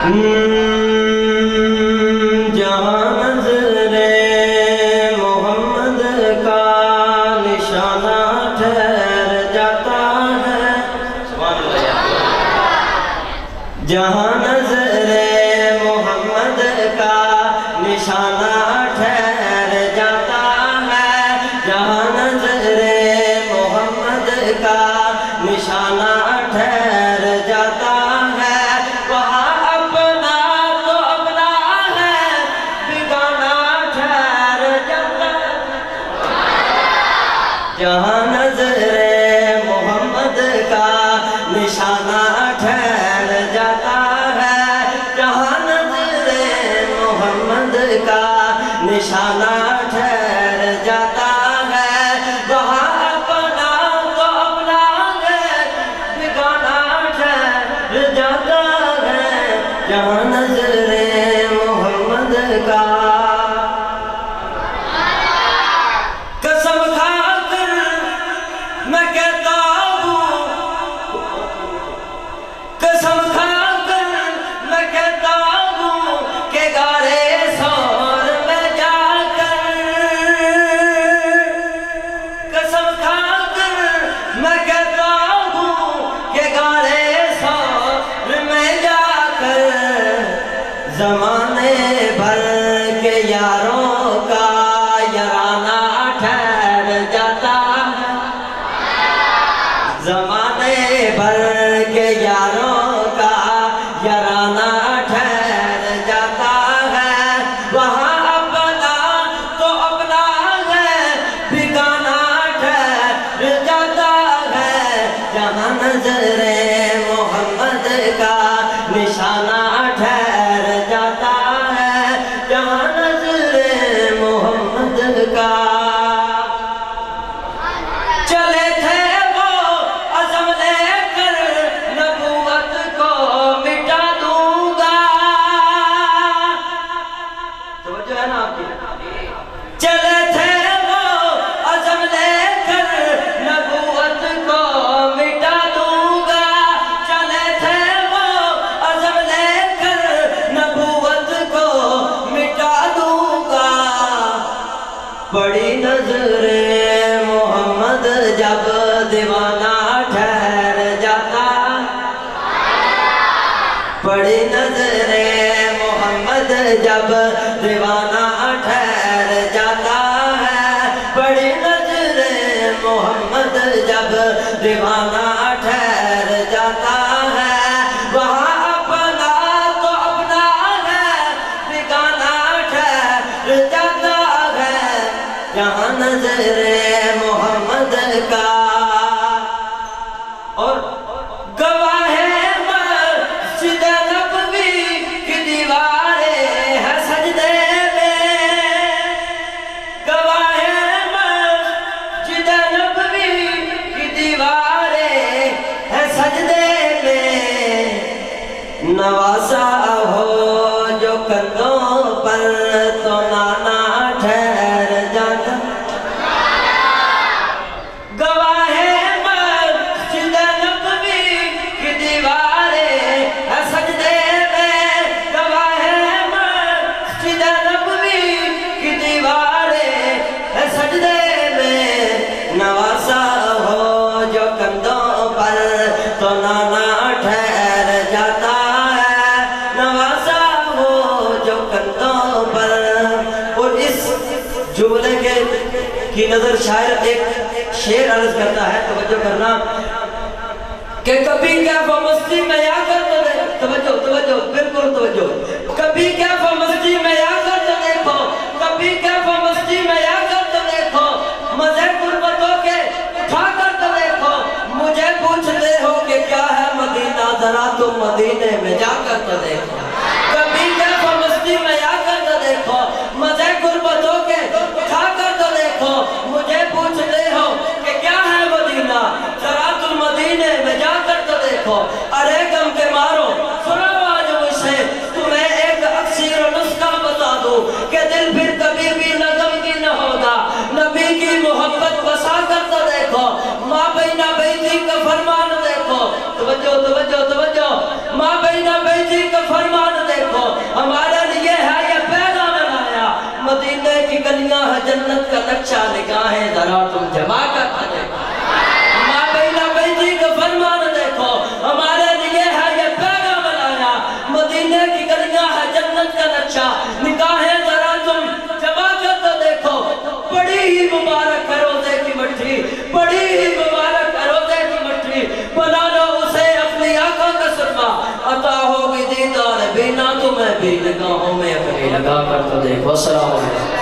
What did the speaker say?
جہاں نظر محمد کا نشانہ ٹھہر جاتا ہے، جہاں نظر محمد کا نشانہ ٹھہر جاتا ہے، جہاں نظر محمد کا نشانہ ٹھہر جاتا ہے، وہاں اپنا تو اپنا ہے، بیگانہ ٹھہر جاتا ہے۔ جہاں نظر محمد کا نشانہ ٹھہر جاتا ہے، جہاں نظر محمد کا نشانہ ٹھہر جاتا ہے، وہاں اپنا تو اپنا ہے، بیگانہ ٹھہر جاتا ہے۔ جہاں نظر محمد کا قسم کھا کر میں کہتا ہوں، قسم کھا کر میں کہتا ہوں کہ غارِ ثور میں جا کر، قسم کھا کر میں کہتا ہوں کہ غارِ ثور میں جا کر، زمانے بھر کے یاروں کا یارانہ ٹھہر جاتا ہے، زمانے بھر کے یاروں کا یارانہ ٹھہر جاتا ہے، وہاں اپنا تو اپنا ہے، بیگانہ ٹھہر جاتا ہے۔ جہاں نظر محمد کا نشانہ ٹھہر جاتا ہے، جہاں نظر محمد کا چلے تھے وہ عزم لے کر، نبوت کو مٹا دوں گا، توجہ ہے نا آپ کی؟ چلے تھے وہ عزم لے کر، نبوت کو مٹا دوں گا، چلے تھے وہ عزم لے کر، نبوت کو مٹا دوں گا۔ بڑی نظر محمد جب دیوانہ ٹھہر جاتا، بڑی نظر محمد جب دیوانہ ٹھہر جاتا ہے، بڑی نظر محمد جب دیوانہ ٹھہر جاتا ہے، وہاں اپنا تو اپنا ہے، بیگانہ ٹھہر جاتا ہے۔ جہاں نظر محمد کا اور گواہ مسجد نبوی کی دیواریں ہے سجدے میں، گواہ مسجد نبوی کی دیواریں ہے سجدے میں، نوازا ہو جو کندھوں پر تو نانا ٹھہر جاتا، گواہ مسجد نبوی کی دیواریں ہے سجدے میں، گواہ مسجد نبوی کی دیواریں ہے سجدے میں، نوازا ہو جو کندھوں پر تو نانا ٹھہر جاتا ہے، نوازا ہو جو کندھوں پر۔ اور اس جملے کی نظر شاعر ایک شعر عرض کرتا ہے، توجہ کرنا، کہ کبھی کیف و مستی میں آ کر تو دیکھو، توجہ توجہ بالکل توجہ، کبھی کیف و مستی میں آ کر تو دیکھو، کبھی کیف و مستی میں آ کر تو دیکھو، مزے غربتوں کے اٹھا کر تو دیکھو، مجھے پوچھتے ہو کہ کیا ہے مدینہ، ذرا تم مدینے میں جا کر تو دیکھو، کبھی کیف و مستی میں آ کر تو دیکھو، مزے غربتوں کے اٹھا کر تو دیکھو، مجھے پوچھتے ہو کہ کیا ہے مدینہ، ذرا تم مدینے میں جا کر تو دیکھو۔ ارے غم کے مارو سنو آج مجھ سے، تمہیں ایک اکسیر و نسخہ بتا دوں کہ دل پھر کبھی بھی نہ غمگین نہ ہوگا، نبی کی محبت بسا کر تو دیکھو، ماں بینہ بیتی کا فرمان دیکھو، توجہ توجہ توجہ، ماں بینہ بیتی کا فرمان میری نگاہوں میں اپنی لگا کر تو دیکھو. السلام علیکم.